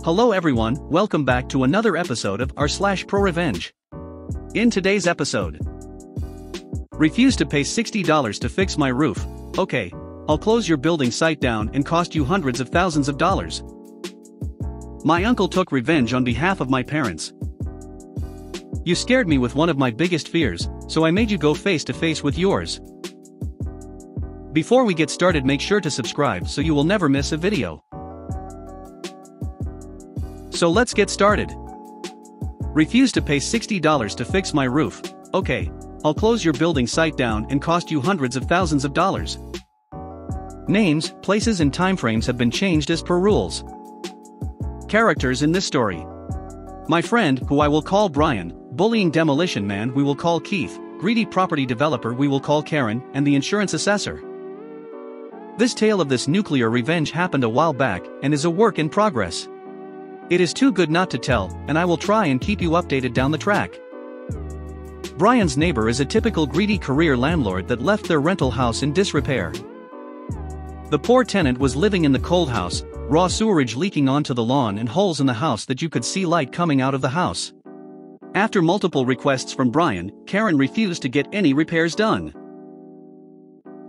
Hello everyone, welcome back to another episode of r/ProRevenge. In today's episode, refuse to pay $60 to fix my roof. Okay, I'll close your building site down and cost you hundreds of thousands of dollars. My uncle took revenge on behalf of my parents. You scared me with one of my biggest fears, so I made you go face to face with yours. Before we get started, make sure to subscribe so you will never miss a video. So let's get started. Refuse to pay $60 to fix my roof. Okay, I'll close your building site down and cost you hundreds of thousands of dollars. Names, places and timeframes have been changed as per rules. Characters in this story: my friend, who I will call Brian; bullying demolition man we will call Keith; greedy property developer we will call Karen; and the insurance assessor. This tale of this nuclear revenge happened a while back and is a work in progress. It is too good not to tell, and I will try and keep you updated down the track. Brian's neighbor is a typical greedy career landlord that left their rental house in disrepair. The poor tenant was living in the cold house, raw sewerage leaking onto the lawn and holes in the house that you could see light coming out of the house. After multiple requests from Brian, Karen refused to get any repairs done.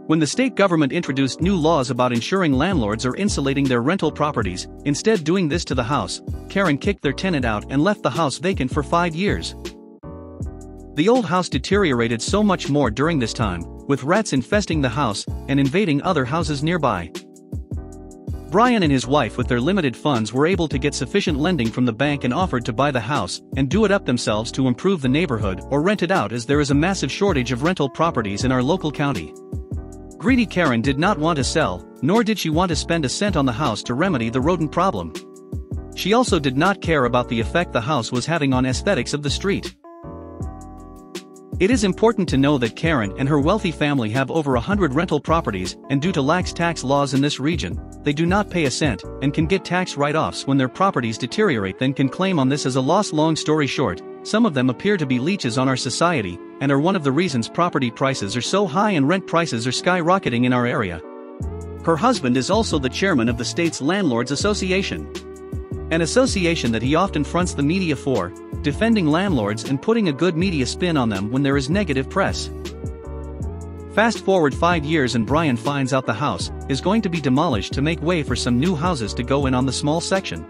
When the state government introduced new laws about ensuring landlords are insulating their rental properties, instead doing this to the house, Karen kicked their tenant out and left the house vacant for 5 years. The old house deteriorated so much more during this time, with rats infesting the house and invading other houses nearby. Brian and his wife, with their limited funds, were able to get sufficient lending from the bank and offered to buy the house and do it up themselves to improve the neighborhood or rent it out, as there is a massive shortage of rental properties in our local county. Greedy Karen did not want to sell, nor did she want to spend a cent on the house to remedy the rodent problem. She also did not care about the effect the house was having on aesthetics of the street. It is important to know that Karen and her wealthy family have over 100 rental properties, and due to lax tax laws in this region, they do not pay a cent and can get tax write-offs when their properties deteriorate, then can claim on this as a loss. Long story short, some of them appear to be leeches on our society and are one of the reasons property prices are so high and rent prices are skyrocketing in our area. Her husband is also the chairman of the state's Landlords Association, an association that he often fronts the media for, defending landlords and putting a good media spin on them when there is negative press. Fast forward 5 years and Brian finds out the house is going to be demolished to make way for some new houses to go in on the small section.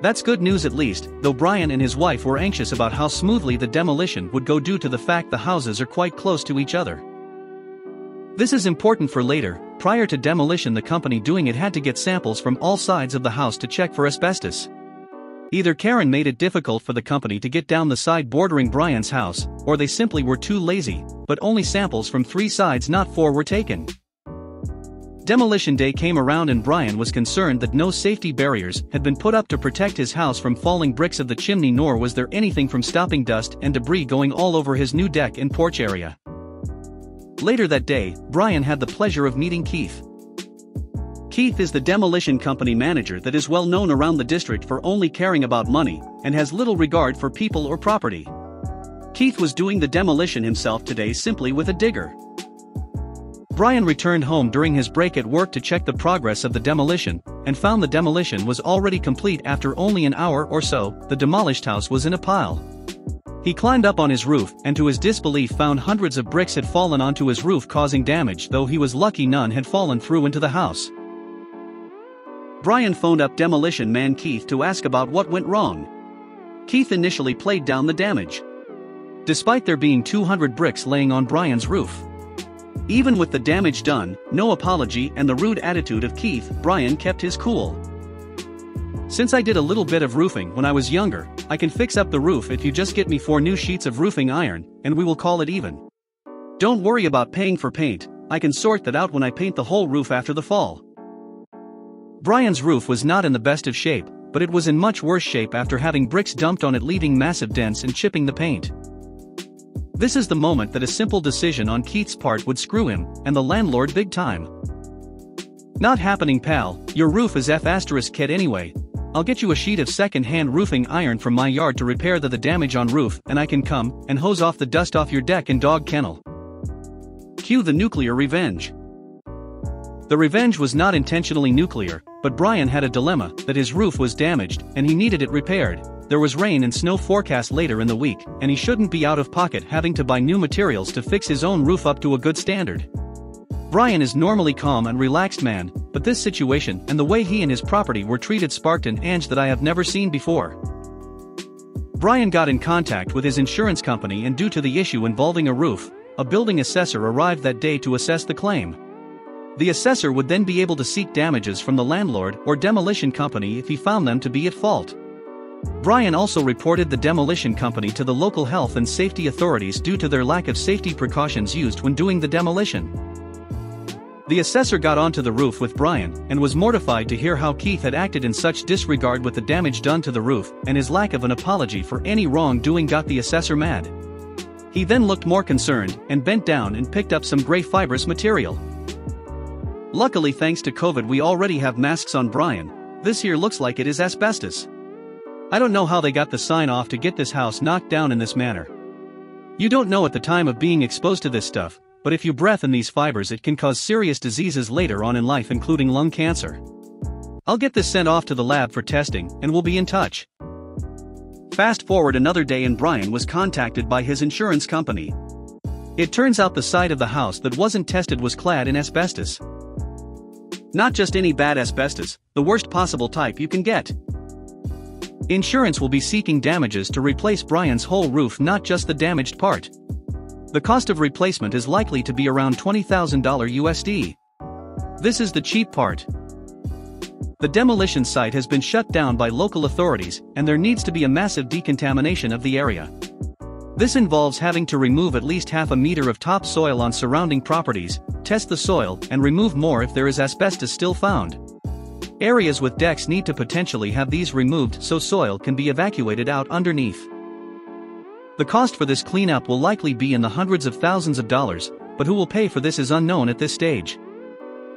That's good news at least, though Brian and his wife were anxious about how smoothly the demolition would go due to the fact the houses are quite close to each other. This is important for later. Prior to demolition, the company doing it had to get samples from all sides of the house to check for asbestos. Either Karen made it difficult for the company to get down the side bordering Brian's house, or they simply were too lazy, but only samples from 3 sides, not 4, were taken. Demolition day came around and Brian was concerned that no safety barriers had been put up to protect his house from falling bricks of the chimney, nor was there anything from stopping dust and debris going all over his new deck and porch area. Later that day, Brian had the pleasure of meeting Keith. Keith is the demolition company manager that is well known around the district for only caring about money and has little regard for people or property. Keith was doing the demolition himself today, simply with a digger. Brian returned home during his break at work to check the progress of the demolition, and found the demolition was already complete. After only an hour or so, the demolished house was in a pile. He climbed up on his roof and to his disbelief found hundreds of bricks had fallen onto his roof, causing damage, though he was lucky none had fallen through into the house. Brian phoned up demolition man Keith to ask about what went wrong. Keith initially played down the damage, despite there being 200 bricks laying on Brian's roof. Even with the damage done, no apology and the rude attitude of Keith, Brian kept his cool. Since I did a little bit of roofing when I was younger, I can fix up the roof if you just get me 4 new sheets of roofing iron, and we will call it even. Don't worry about paying for paint, I can sort that out when I paint the whole roof after the fall. Brian's roof was not in the best of shape, but it was in much worse shape after having bricks dumped on it, leaving massive dents and chipping the paint. This is the moment that a simple decision on Keith's part would screw him and the landlord big time. Not happening, pal, your roof is F***kid anyway. I'll get you a sheet of second-hand roofing iron from my yard to repair the damage on roof, and I can come and hose off the dust off your deck and dog kennel. Cue the nuclear revenge. The revenge was not intentionally nuclear, but Brian had a dilemma that his roof was damaged and he needed it repaired. There was rain and snow forecast later in the week, and he shouldn't be out of pocket having to buy new materials to fix his own roof up to a good standard. Brian is normally calm and relaxed man, but this situation and the way he and his property were treated sparked an angst that I have never seen before. Brian got in contact with his insurance company, and due to the issue involving a roof, a building assessor arrived that day to assess the claim. The assessor would then be able to seek damages from the landlord or demolition company if he found them to be at fault. Brian also reported the demolition company to the local health and safety authorities due to their lack of safety precautions used when doing the demolition. The assessor got onto the roof with Brian and was mortified to hear how Keith had acted in such disregard with the damage done to the roof, and his lack of an apology for any wrongdoing got the assessor mad. He then looked more concerned and bent down and picked up some gray fibrous material. Luckily, thanks to COVID, we already have masks on Brian. This here looks like it is asbestos. I don't know how they got the sign off to get this house knocked down in this manner. You don't know at the time of being exposed to this stuff, but if you breathe in these fibers it can cause serious diseases later on in life, including lung cancer. I'll get this sent off to the lab for testing and we'll be in touch. Fast forward another day and Brian was contacted by his insurance company. It turns out the side of the house that wasn't tested was clad in asbestos. Not just any bad asbestos, the worst possible type you can get. Insurance will be seeking damages to replace Brian's whole roof, not just the damaged part. The cost of replacement is likely to be around $20,000 USD. This is the cheap part. The demolition site has been shut down by local authorities, and there needs to be a massive decontamination of the area. This involves having to remove at least half a meter of topsoil on surrounding properties, test the soil, and remove more if there is asbestos still found. Areas with decks need to potentially have these removed so soil can be evacuated out underneath. The cost for this cleanup will likely be in the hundreds of thousands of dollars, but who will pay for this is unknown at this stage.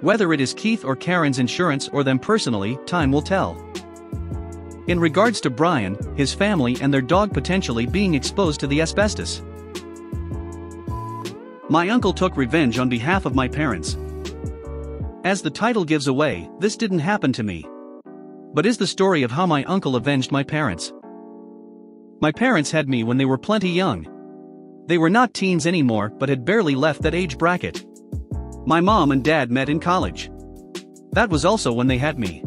Whether it is Keith or Karen's insurance or them personally, time will tell. In regards to Brian, his family and their dog potentially being exposed to the asbestos. My uncle took revenge on behalf of my parents. As the title gives away, this didn't happen to me. But is the story of how my uncle avenged my parents. My parents had me when they were plenty young. They were not teens anymore but had barely left that age bracket. My mom and dad met in college. That was also when they had me.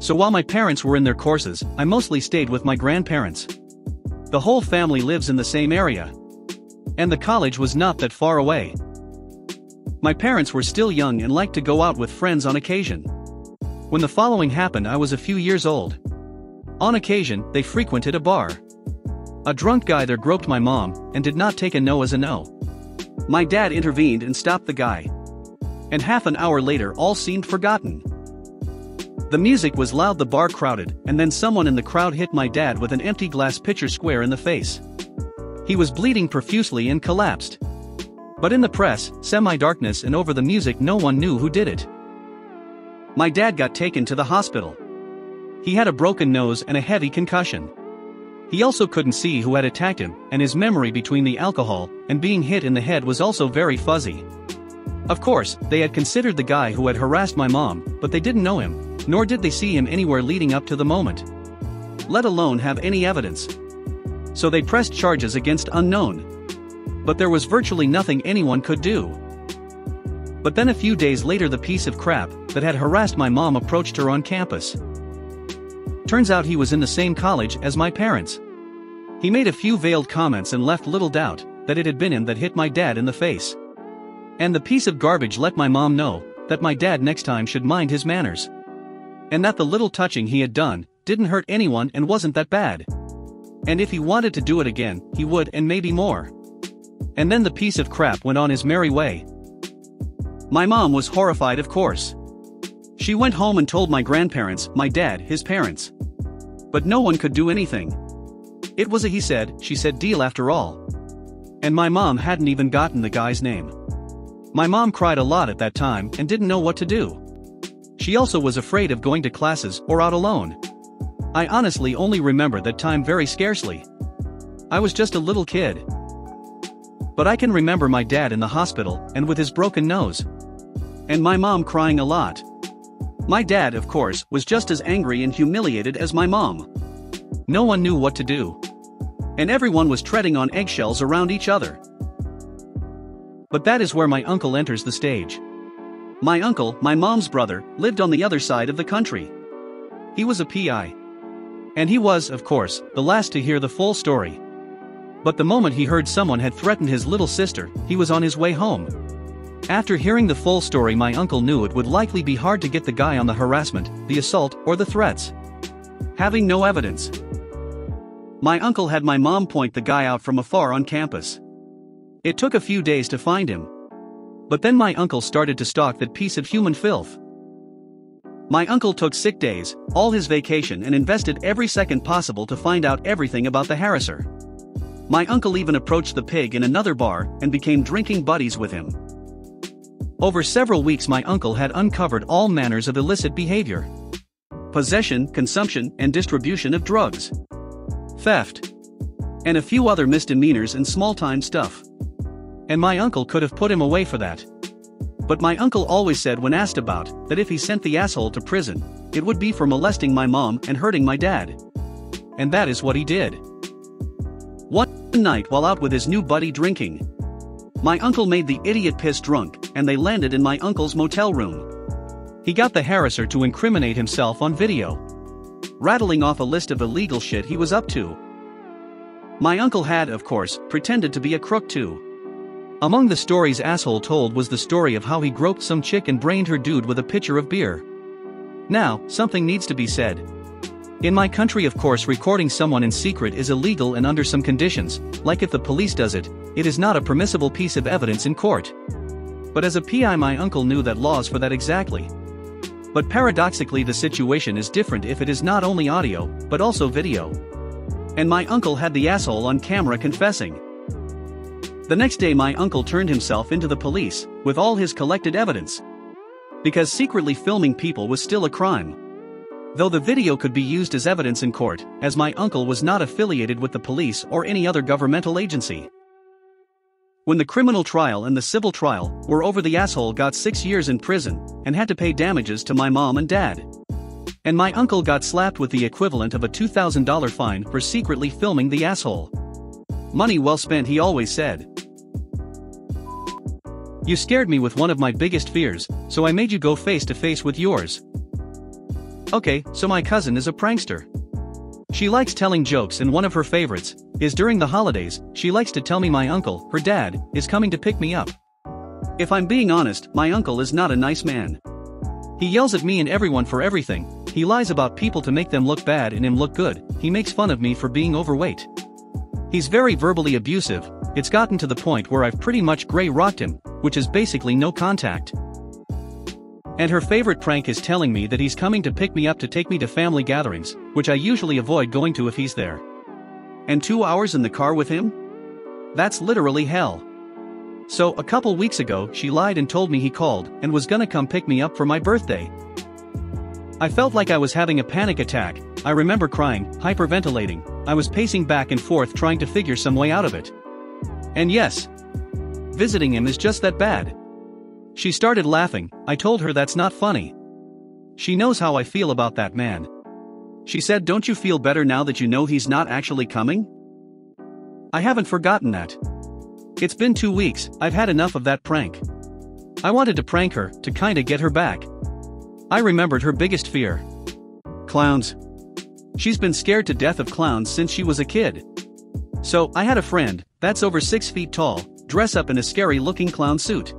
So while my parents were in their courses, I mostly stayed with my grandparents. The whole family lives in the same area. And the college was not that far away. My parents were still young and liked to go out with friends on occasion. When the following happened, I was a few years old. On occasion, they frequented a bar. A drunk guy there groped my mom and did not take a no as a no. My dad intervened and stopped the guy. And half an hour later all seemed forgotten. The music was loud, the bar crowded, and then someone in the crowd hit my dad with an empty glass pitcher square in the face. He was bleeding profusely and collapsed. But in the press, semi-darkness and over the music no one knew who did it. My dad got taken to the hospital. He had a broken nose and a heavy concussion. He also couldn't see who had attacked him, and his memory between the alcohol and being hit in the head was also very fuzzy. Of course, they had considered the guy who had harassed my mom, but they didn't know him, nor did they see him anywhere leading up to the moment, let alone have any evidence. So they pressed charges against unknown. But there was virtually nothing anyone could do. But then a few days later the piece of crap that had harassed my mom approached her on campus. Turns out he was in the same college as my parents. He made a few veiled comments and left little doubt that it had been him that hit my dad in the face. And the piece of garbage let my mom know that my dad next time should mind his manners. And that the little touching he had done didn't hurt anyone and wasn't that bad. And if he wanted to do it again, he would, and maybe more. And then the piece of crap went on his merry way. My mom was horrified, of course. She went home and told my grandparents, my dad, his parents. But no one could do anything. It was a he said, she said deal after all. And my mom hadn't even gotten the guy's name. My mom cried a lot at that time and didn't know what to do. She also was afraid of going to classes or out alone. I honestly only remember that time very scarcely. I was just a little kid. But I can remember my dad in the hospital and with his broken nose. and my mom crying a lot. My dad, of course, was just as angry and humiliated as my mom. No one knew what to do. And everyone was treading on eggshells around each other. But that is where my uncle enters the stage. My uncle, my mom's brother, lived on the other side of the country. He was a PI. And he was, of course, the last to hear the full story. But the moment he heard someone had threatened his little sister, he was on his way home. After hearing the full story, my uncle knew it would likely be hard to get the guy on the harassment, the assault, or the threats. Having no evidence, my uncle had my mom point the guy out from afar on campus. It took a few days to find him. But then my uncle started to stalk that piece of human filth. My uncle took sick days, all his vacation, and invested every second possible to find out everything about the harasser. My uncle even approached the pig in another bar and became drinking buddies with him. Over several weeks my uncle had uncovered all manners of illicit behavior. Possession, consumption, and distribution of drugs. Theft. And a few other misdemeanors and small-time stuff. And my uncle could have put him away for that. But my uncle always said when asked about that if he sent the asshole to prison, it would be for molesting my mom and hurting my dad. And that is what he did. One night while out with his new buddy drinking, my uncle made the idiot piss drunk, and they landed in my uncle's motel room. He got the harasser to incriminate himself on video, rattling off a list of illegal shit he was up to. My uncle had, of course, pretended to be a crook too. Among the stories asshole told was the story of how he groped some chick and brained her dude with a pitcher of beer. Now, something needs to be said. In my country, of course, recording someone in secret is illegal and under some conditions, like if the police does it, it is not a permissible piece of evidence in court. But as a PI my uncle knew that laws for that exactly. But paradoxically the situation is different if it is not only audio, but also video. And my uncle had the asshole on camera confessing. The next day my uncle turned himself into the police, with all his collected evidence. Because secretly filming people was still a crime. Though the video could be used as evidence in court, as my uncle was not affiliated with the police or any other governmental agency. When the criminal trial and the civil trial were over, the asshole got 6 years in prison, and had to pay damages to my mom and dad. And my uncle got slapped with the equivalent of a $2,000 fine for secretly filming the asshole. Money well spent, he always said. You scared me with one of my biggest fears, so I made you go face to face with yours. Okay, so my cousin is a prankster. She likes telling jokes, and one of her favorites is during the holidays, she likes to tell me my uncle, her dad, is coming to pick me up. If I'm being honest, my uncle is not a nice man. He yells at me and everyone for everything, he lies about people to make them look bad and him look good, he makes fun of me for being overweight. He's very verbally abusive, it's gotten to the point where I've pretty much grey-rocked him, which is basically no contact. And her favorite prank is telling me that he's coming to pick me up to take me to family gatherings, which I usually avoid going to if he's there. And 2 hours in the car with him? That's literally hell. So a couple weeks ago she lied and told me he called and was gonna come pick me up for my birthday. I felt like I was having a panic attack, I remember crying, hyperventilating, I was pacing back and forth trying to figure some way out of it. And yes, visiting him is just that bad. She started laughing, I told her that's not funny. She knows how I feel about that man. She said, don't you feel better now that you know he's not actually coming? I haven't forgotten that. It's been 2 weeks, I've had enough of that prank. I wanted to prank her, to kinda get her back. I remembered her biggest fear. Clowns. She's been scared to death of clowns since she was a kid. So, I had a friend, that's over 6 feet tall, dress up in a scary-looking clown suit.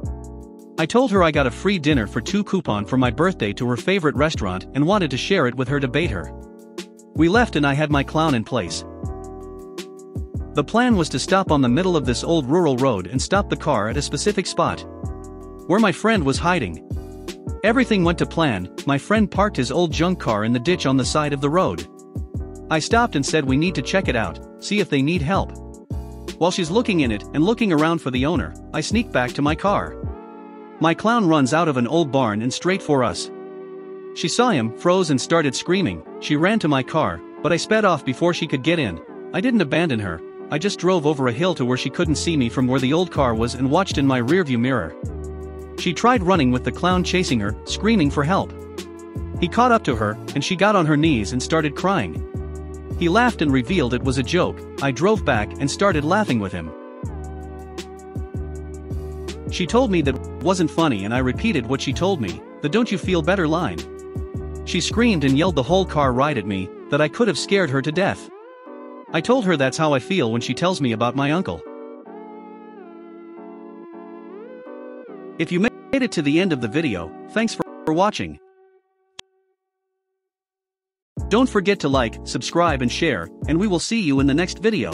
I told her I got a free dinner for 2 coupon for my birthday to her favorite restaurant and wanted to share it with her to bait her. We left and I had my clown in place. The plan was to stop on the middle of this old rural road and stop the car at a specific spot where my friend was hiding. Everything went to plan, my friend parked his old junk car in the ditch on the side of the road. I stopped and said we need to check it out, see if they need help. While she's looking in it and looking around for the owner, I sneak back to my car. My clown runs out of an old barn and straight for us. She saw him, froze and started screaming. She ran to my car, but I sped off before she could get in. I didn't abandon her, I just drove over a hill to where she couldn't see me from where the old car was and watched in my rearview mirror. She tried running with the clown chasing her, screaming for help. He caught up to her, and she got on her knees and started crying. He laughed and revealed it was a joke. I drove back and started laughing with him. She told me that wasn't funny, and I repeated what she told me, the "don't you feel better" line. She screamed and yelled the whole car ride at me, that I could have scared her to death. I told her that's how I feel when she tells me about my uncle. If you made it to the end of the video, thanks for watching. Don't forget to like, subscribe and share, and we will see you in the next video.